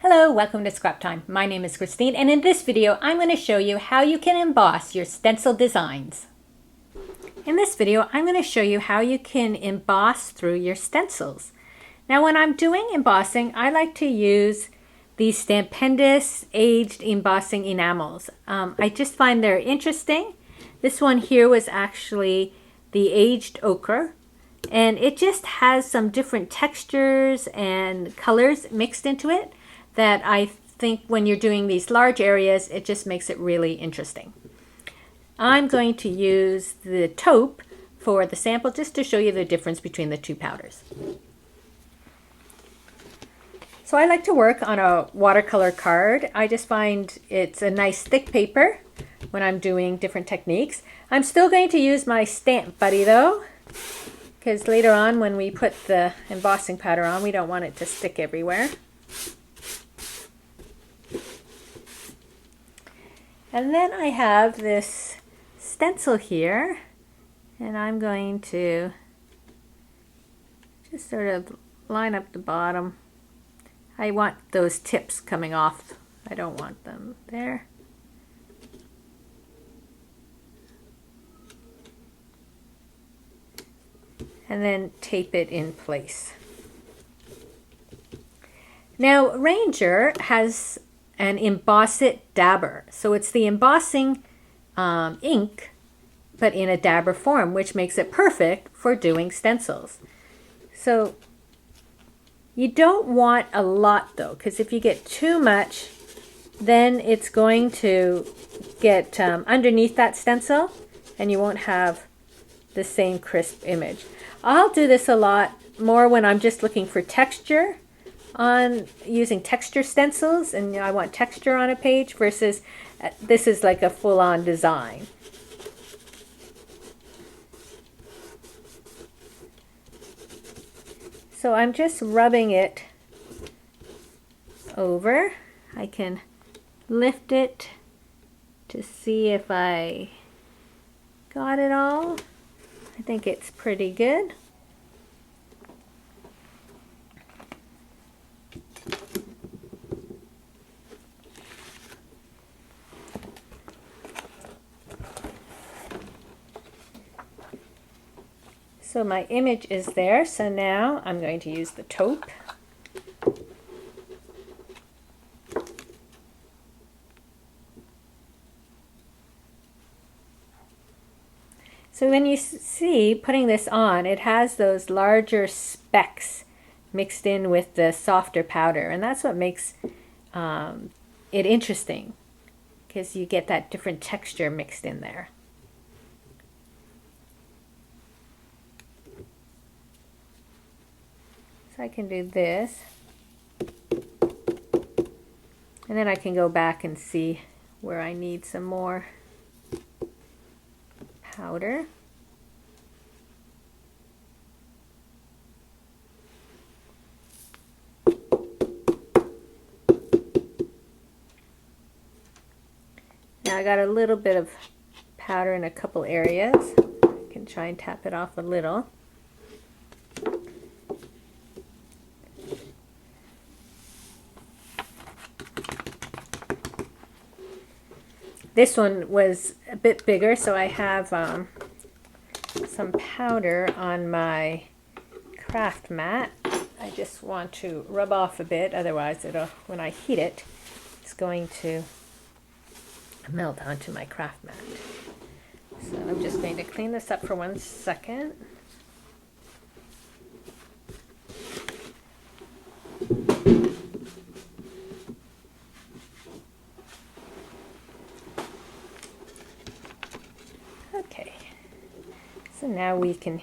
Hello, welcome to Scrap Time. My name is Christine, and in this video I'm going to show you how you can emboss your stencil designs. In this video I'm going to show you how you can emboss through your stencils. Now when I'm doing embossing, I like to use these Stupendous Aged Embossing Enamels. I just find they're interesting. This one here was actually the Aged Ochre, and it just has some different textures and colors mixed into it that I think when you're doing these large areas, it just makes it really interesting. I'm going to use the taupe for the sample just to show you the difference between the two powders. So I like to work on a watercolor card. I just find it's a nice thick paper when I'm doing different techniques. I'm still going to use my Stamp Buddy though, because later on when we put the embossing powder on, we don't want it to stick everywhere. And then I have this stencil here, and I'm going to just sort of line up the bottom. I want those tips coming off. I don't want them there. And then tape it in place. Now Ranger has an Emboss It dabber. So it's the embossing ink, but in a dabber form, which makes it perfect for doing stencils. So you don't want a lot though, because if you get too much, then it's going to get underneath that stencil and you won't have the same crisp image. I'll do this a lot more when I'm just looking for texture on using texture stencils, and I want texture on a page versus this is like a full-on design. So I'm just rubbing it over. I can lift it to see if I got it all. I think it's pretty good. So my image is there, so now I'm going to use the taupe. So when you see putting this on, it has those larger specks mixed in with the softer powder, and that's what makes it interesting, because you get that different texture mixed in there. So I can do this, and then I can go back and see where I need some more powder. Now I got a little bit of powder in a couple areas. I can try and tap it off a little. This one was a bit bigger, so I have some powder on my craft mat. I just want to rub off a bit, otherwise it'll, when I heat it, it's going to melt onto my craft mat. So I'm just going to clean this up for 1 second. Okay, so now we can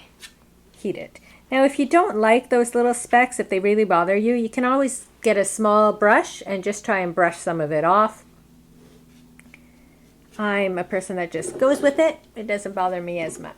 heat it. Now if you don't like those little specks, if they really bother you, you can always get a small brush and just try and brush some of it off. I'm a person that just goes with it. It doesn't bother me as much.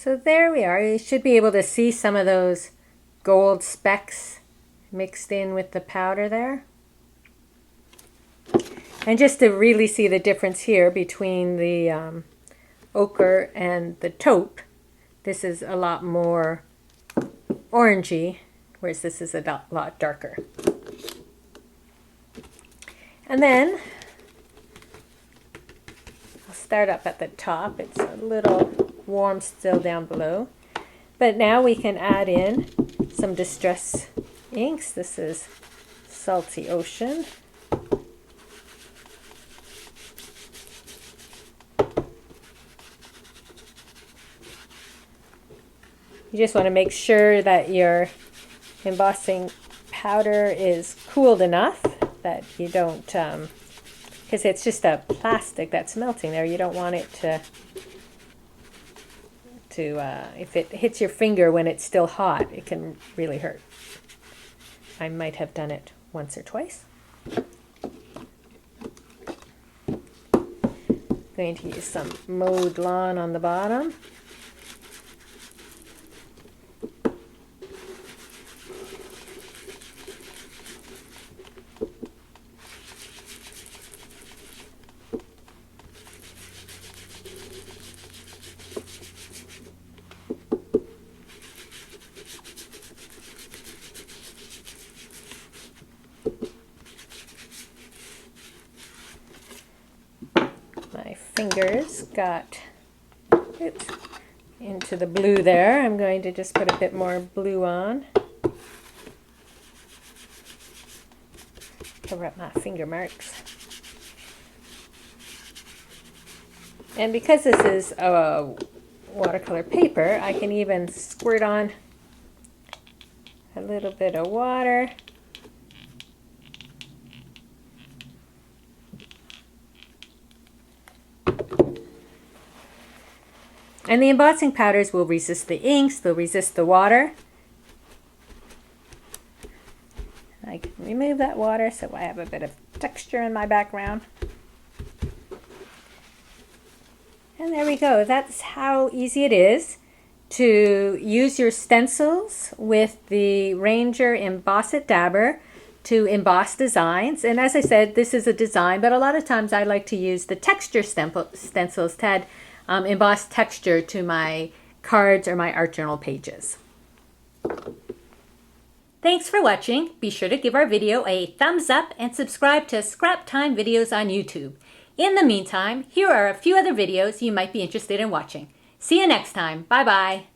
So there we are. You should be able to see some of those gold specks mixed in with the powder there. And just to really see the difference here between the ochre and the taupe, this is a lot more orangey, whereas this is a lot darker. And then I'll start up at the top. It's a little warm still down below. But now we can add in some distress inks. This is Salty Ocean. You just want to make sure that your embossing powder is cooled enough that you don't, because it's just a plastic that's melting there. You don't want it to if it hits your finger when it's still hot, it can really hurt. I might have done it once or twice. Going to use some mowed lawn on the bottom. My fingers got into the blue there. I'm going to just put a bit more blue on. Cover up my finger marks. And because this is a watercolor paper, I can even squirt on a little bit of water. And the embossing powders will resist the inks, they'll resist the water. I can remove that water so I have a bit of texture in my background. And there we go. That's how easy it is to use your stencils with the Ranger Emboss It Dabber to emboss designs. And as I said, this is a design, but a lot of times I like to use the texture stencils to add emboss texture to my cards or my art journal pages. Thanks for watching. Be sure to give our video a thumbs up and subscribe to Scrap Time videos on YouTube. In the meantime, here are a few other videos you might be interested in watching. See you next time. Bye-bye.